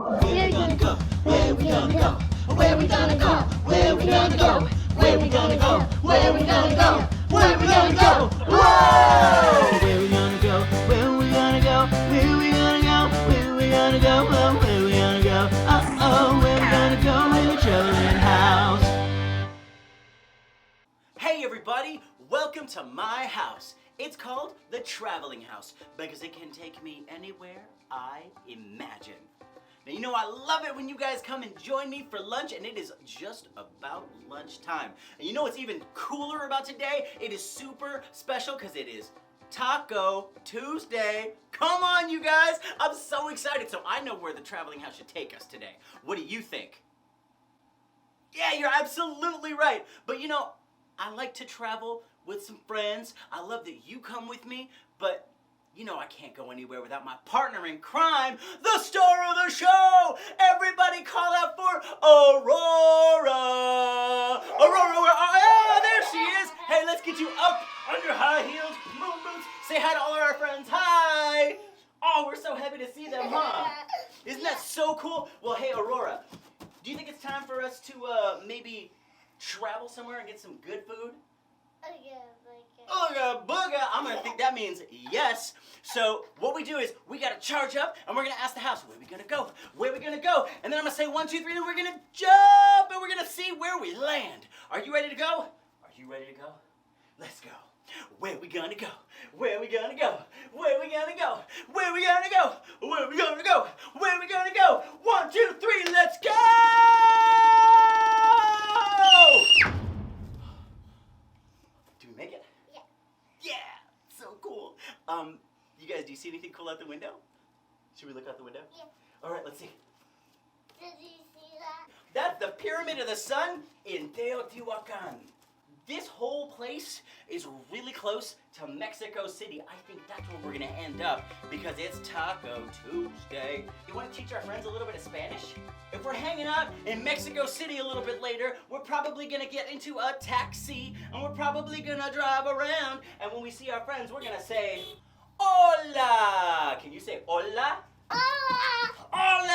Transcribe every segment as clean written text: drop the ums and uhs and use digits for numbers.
Where we gonna go? Where we gonna go? Where we gonna go? Where we gonna go? Where we gonna go? Where we gonna go? Where we gonna go? Whoa! Where we gonna go? Where we gonna go? Where we gonna go? Where we gonna go? Oh, where we gonna go? Uh-oh, where we gonna go in the traveling house? Hey everybody, welcome to my house. It's called the Traveling House because it can take me anywhere I imagine. Now you know I love it when you guys come and join me for lunch, and it is just about lunchtime. And you know what's even cooler about today? It is super special because it is Taco Tuesday. Come on you guys, I'm so excited. So I know where the Traveling House should take us today. What do you think? Yeah, you're absolutely right. But you know, I like to travel with some friends. I love that you come with me, but you know I can't go anywhere without my partner in crime, the star of the show! Everybody call out for Aurora! Aurora, where are you? There she is! Hey, let's get you up on your high heels, moon boots. Say hi to all of our friends. Hi! Oh, we're so happy to see them, huh? Isn't that so cool? Well, hey, Aurora, do you think it's time for us to maybe travel somewhere and get some good food? Ooga booga, I'm gonna think that means yes. So what we do is we gotta charge up and we're gonna ask the house, where we gonna go? Where we gonna go? And then I'm gonna say 1, 2, 3, and we're gonna jump and we're gonna see where we land. Are you ready to go? Are you ready to go? Let's go. Where we gonna go? Where we gonna go? Where we gonna go? Where we gonna go? Where we gonna go? Where we gonna go? 1, 2, 3, let's go! Do we make it? Yeah. Yeah, so cool. You guys, do you see anything cool out the window? Should we look out the window? Yeah. All right, let's see. Did you see that? That's the Pyramid of the Sun in Teotihuacan. This whole place is really close to Mexico City. I think that's where we're gonna end up because it's Taco Tuesday. You wanna teach our friends a little bit of Spanish? If we're hanging out in Mexico City a little bit later, we're probably gonna get into a taxi and we're probably gonna drive around. And when we see our friends, we're gonna say, Hola! Can you say hola? Hola!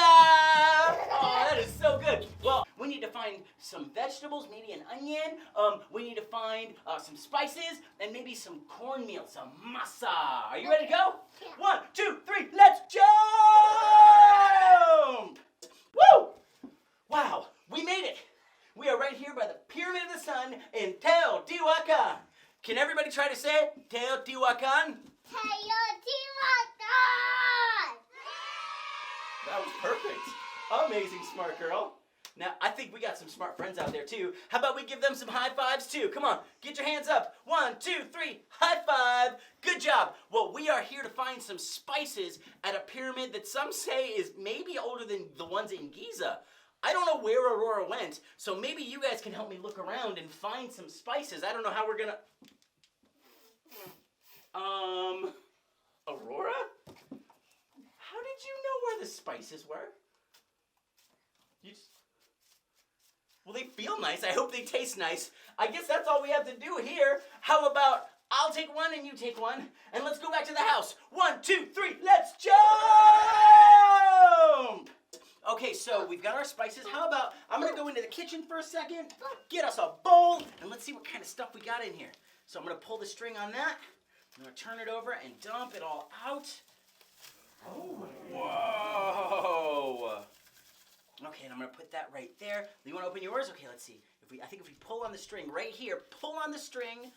Oh, that is so good. Well, we need to find some vegetables, maybe an onion. We need to find some spices and maybe some cornmeal, some masa. Are you ready to go? Yeah. 1, 2, 3, let's jump! Woo! Wow, we made it. We are right here by the Pyramid of the Sun in Teotihuacan. Can everybody try to say Teotihuacan? That was perfect. Amazing, smart girl. Now, I think we got some smart friends out there, too. How about we give them some high fives, too? Come on, get your hands up. 1, 2, 3, high five. Good job. Well, we are here to find some spices at a pyramid that some say is maybe older than the ones in Giza. I don't know where Aurora went, so maybe you guys can help me look around and find some spices. I don't know how we're gonna... Aurora? How did you know where the spices were? You just... Well, they feel nice. I hope they taste nice. I guess that's all we have to do here. How about I'll take one and you take one, and let's go back to the house. 1, 2, 3, let's jump! Okay, so we've got our spices. How about I'm gonna go into the kitchen for a second, get us a bowl, and let's see what kind of stuff we got in here. So I'm gonna pull the string on that. I'm gonna turn it over and dump it all out. Oh, whoa! Okay, and I'm gonna put that right there. You wanna open yours? Okay, let's see. I think if we pull on the string right here, pull on the string.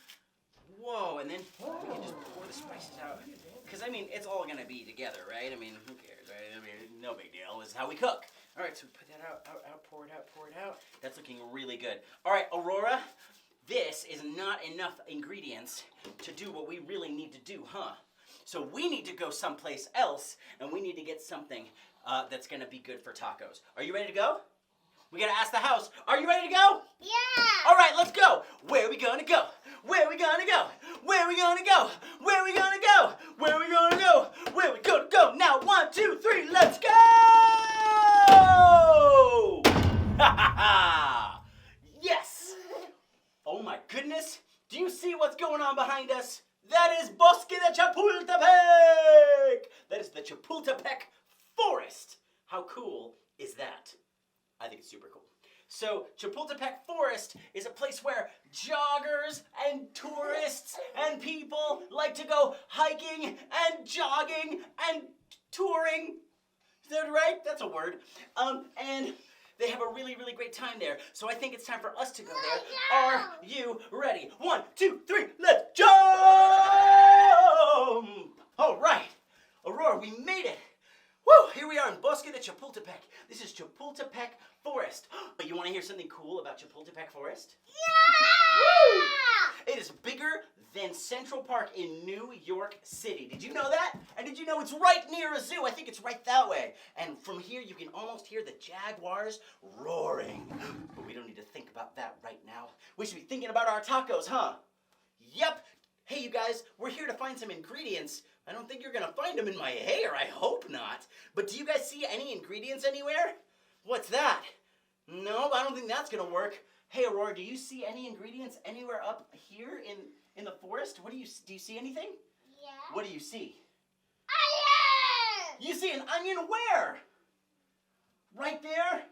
Whoa, and then we can just pour the spices out. Because, I mean, it's all gonna be together, right? I mean, who cares, right? I mean, no big deal. This is how we cook. All right, so put that out, pour it out. That's looking really good. All right, Aurora, this is not enough ingredients to do what we really need to do, huh? So we need to go someplace else, and we need to get something that's gonna be good for tacos. Are you ready to go? We gotta ask the house. Are you ready to go? Yeah! All right, let's go. Where are we gonna go? Where are we gonna go? Where are we gonna go? Where are we gonna go? Where are we gonna go? Where are we gonna go? Now, 1, 2, 3, let's go! Ha ha ha! Yes! Oh my goodness! Do you see what's going on behind us? That is Bosque de Chapultepec! That is the Chapultepec Forest! How cool is that? I think it's super cool. So Chapultepec Forest is a place where joggers and tourists and people like to go hiking and jogging and touring. Is that right? That's a word. And they have a really, really great time there. So I think it's time for us to go there. Are you ready? 1, 2, 3, let's jump! All right. Aurora, we made it. Woo! Here we are in Bosque de Chapultepec. This is Chapultepec Forest. But you want to hear something cool about Chapultepec Forest? Yeah! Woo! It is bigger than Central Park in New York City. Did you know that? And did you know it's right near a zoo? I think it's right that way. And from here you can almost hear the Jaguars roaring. But we don't need to think about that right now. We should be thinking about our tacos, huh? Yep. Hey, you guys, we're here to find some ingredients. I don't think you're gonna find them in my hair. I hope not. But do you guys see any ingredients anywhere? What's that? No, I don't think that's gonna work. Hey, Aurora, do you see any ingredients anywhere up here in the forest? What do you see anything? Yeah. What do you see? Onion! You see an onion where? Right there?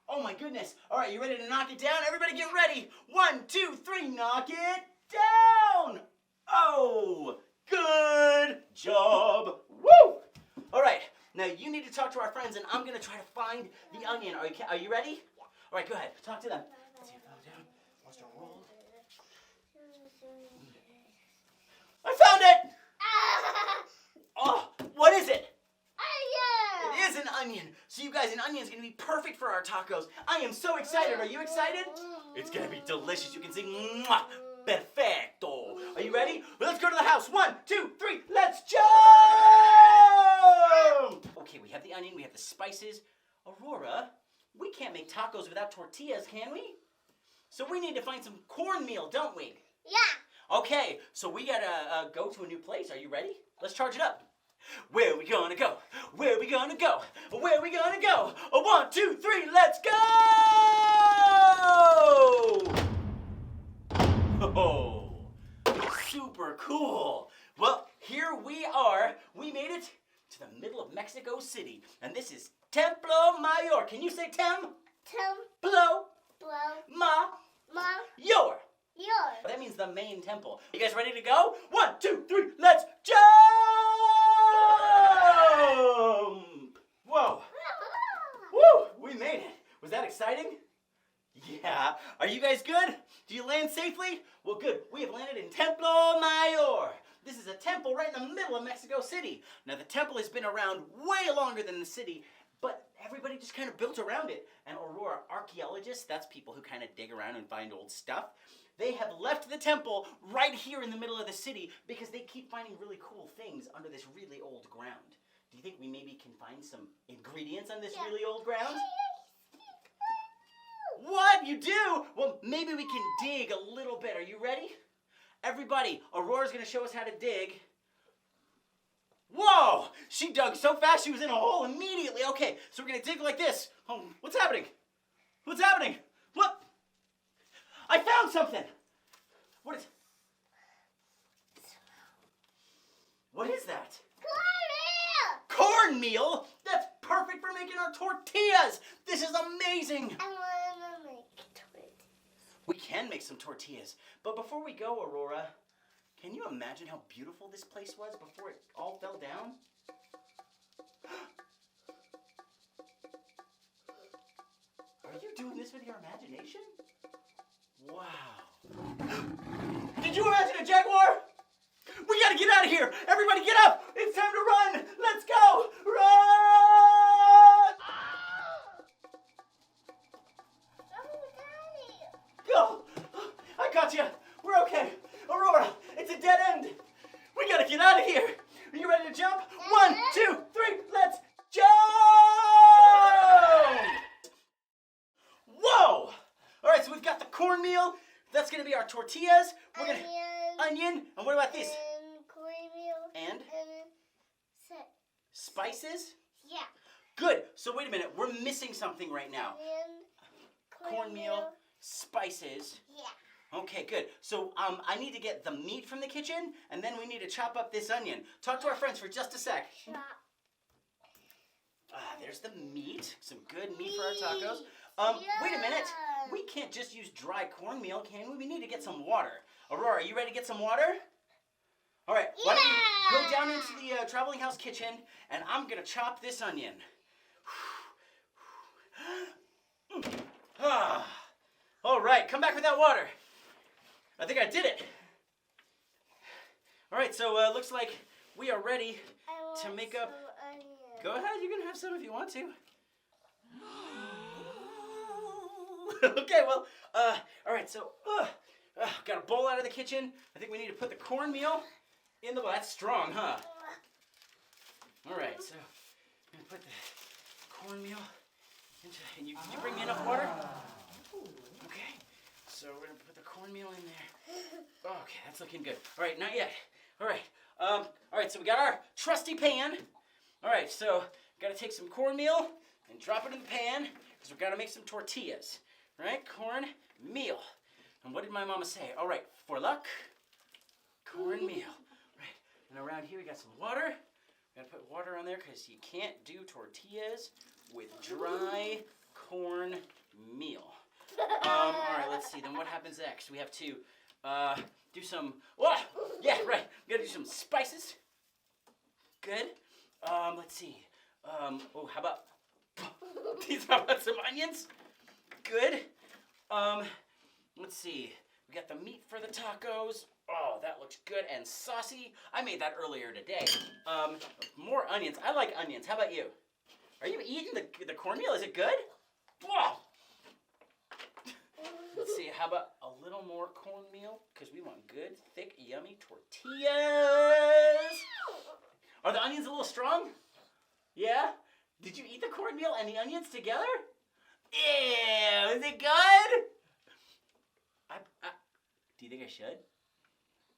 Oh my goodness. All right, you ready to knock it down? Everybody get ready. 1, 2, 3, knock it down. Oh, good job. Woo! All right, now you need to talk to our friends and I'm going to try to find the onion. Are you ready? Yeah. All right, go ahead. Talk to them. Let's see if it fell down. Wants to roll. I found it! Oh, what is it? Onion! It is an onion. So you guys, an onion is going to be perfect for our tacos. I am so excited. Are you excited? It's going to be delicious. You can sing, mwah, perfecto. Are you ready? Well, let's go to the house. 1, 2, 3, let's jump! Okay, we have the onion, we have the spices. Aurora, we can't make tacos without tortillas, can we? So we need to find some cornmeal, don't we? Yeah. Okay, so we gotta go to a new place. Are you ready? Let's charge it up. Where are we gonna go? Where are we gonna go? Where are we gonna go? 1, 2, 3, let's go! Oh, super cool. Well, here we are. We made it to the middle of Mexico City. And this is Templo Mayor. Can you say Templo Blow. Mayor? Yours. That means the main temple. You guys ready to go? 1, 2, 3, let's jump! Whoa. Woo! We made it. Was that exciting? Yeah. Are you guys good? Do you land safely? Well, good. We have landed in Templo Mayor. This is a temple right in the middle of Mexico City. Now, the temple has been around way longer than the city, but everybody just kind of built around it. And Aurora, archaeologists, that's people who kind of dig around and find old stuff, they have left the temple right here in the middle of the city because they keep finding really cool things under this really old ground. Do you think we maybe can find some ingredients on this really old ground? What? You do? Well, maybe we can dig a little bit. Are you ready? Everybody, Aurora's going to show us how to dig. Whoa! She dug so fast she was in a hole immediately. Okay, so we're going to dig like this. Oh, what's happening? What's happening? What? I found something. What is... What is that? Cornmeal? That's perfect for making our tortillas. This is amazing. I want to make tortillas. We can make some tortillas. But before we go, Aurora, can you imagine how beautiful this place was before it all fell down? Are you doing this with your imagination? Wow. Did you imagine a jaguar? We gotta get out of here! Everybody get up! It's time to run! Let's go! Run! Go! I got you! We're okay! Aurora, it's a dead end! We gotta get out of here! Are you ready to jump? 1, 2, 3, let's jump! Whoa! Alright, so we've got the cornmeal. That's gonna be our tortillas. We're gonna onion. And what about this? And cornmeal. And? Spices? Yeah. Good. So wait a minute. We're missing something right now. And Cornmeal, spices. Yeah. Okay, good. So I need to get the meat from the kitchen, and then we need to chop up this onion. Talk to our friends for just a sec. Chop. There's the meat. Some good meat for our tacos. Wait a minute. We can't just use dry cornmeal, can we? We need to get some water. Aurora, are you ready to get some water? All right. Why don't you go down into the traveling house kitchen, and I'm gonna chop this onion. All right. Come back with that water. I think I did it. All right. So looks like we are ready to make up. Go ahead. You can have some if you want to. Okay, well, all right, so, got a bowl out of the kitchen. I think we need to put the cornmeal in the bowl. That's strong, huh? All right, so I'm going to put the cornmeal into, and you bring me enough water? Okay, so we're going to put the cornmeal in there. Okay, that's looking good. All right, not yet. All right, so we got our trusty pan. All right, so got to take some cornmeal and drop it in the pan because we've got to make some tortillas. All right, cornmeal. And what did my mama say? All right, for luck, cornmeal. Right, and around here we got some water. We got to put water on there because you can't do tortillas with dry cornmeal. All right, let's see. Then what happens next? We have to do some. Oh, yeah, right. We got to do some spices. Good. Let's see. How about some onions? Good. Let's see. We got the meat for the tacos. Oh, that looks good and saucy. I made that earlier today. More onions. I like onions. How about you? Are you eating the cornmeal? Is it good? Whoa. Let's see. How about a little more cornmeal? Because we want good, thick, yummy tortillas. Are the onions a little strong? Yeah? Did you eat the cornmeal and the onions together? Ew, is it good? Do you think I should?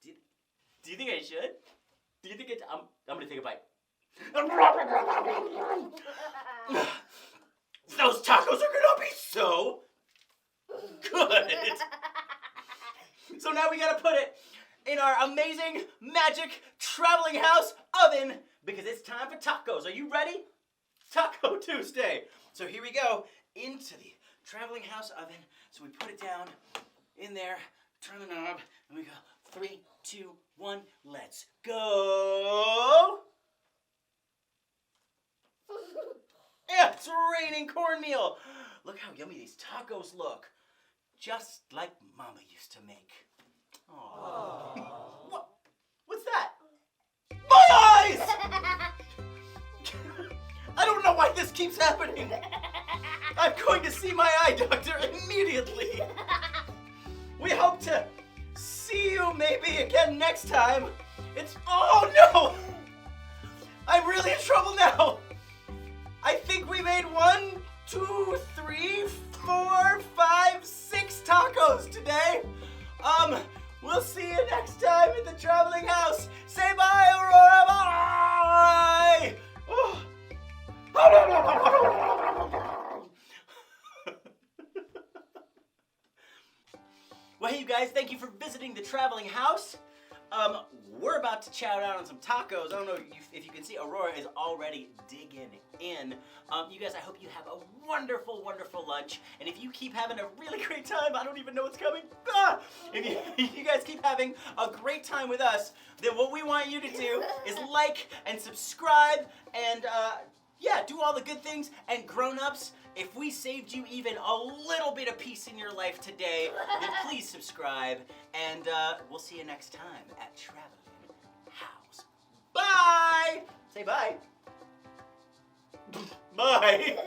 Do you think I should? Do you think I'm gonna take a bite. Those tacos are gonna be so good. So now we gotta put it in our amazing magic traveling house oven because it's time for tacos. Are you ready? Taco Tuesday. So here we go into the traveling house oven. So we put it down in there, turn the knob, and we go 3, 2, 1, let's go. Yeah, it's raining cornmeal. Look how yummy these tacos look. Just like Mama used to make. Aww. What's that? My eyes! I don't know why this keeps happening. I'm going to see my eye doctor immediately. We hope to see you maybe again next time. Oh no! I'm really in trouble now. I think we made 1, 2, 3, 4, 5, 6 tacos today. We'll see you next time at the traveling house. Say bye, Aurora. Bye. Oh. Well, hey, you guys, thank you for visiting the traveling house. We're about to chow down on some tacos. I don't know if you can see, Aurora is already digging in. You guys, I hope you have a wonderful, wonderful lunch. And if you keep having a really great time, I don't even know what's coming. If you guys keep having a great time with us, then what we want you to do is like and subscribe and, yeah, do all the good things. And grown-ups, if we saved you even a little bit of peace in your life today, then please subscribe. And we'll see you next time at Traveling House. Bye! Say bye. Bye.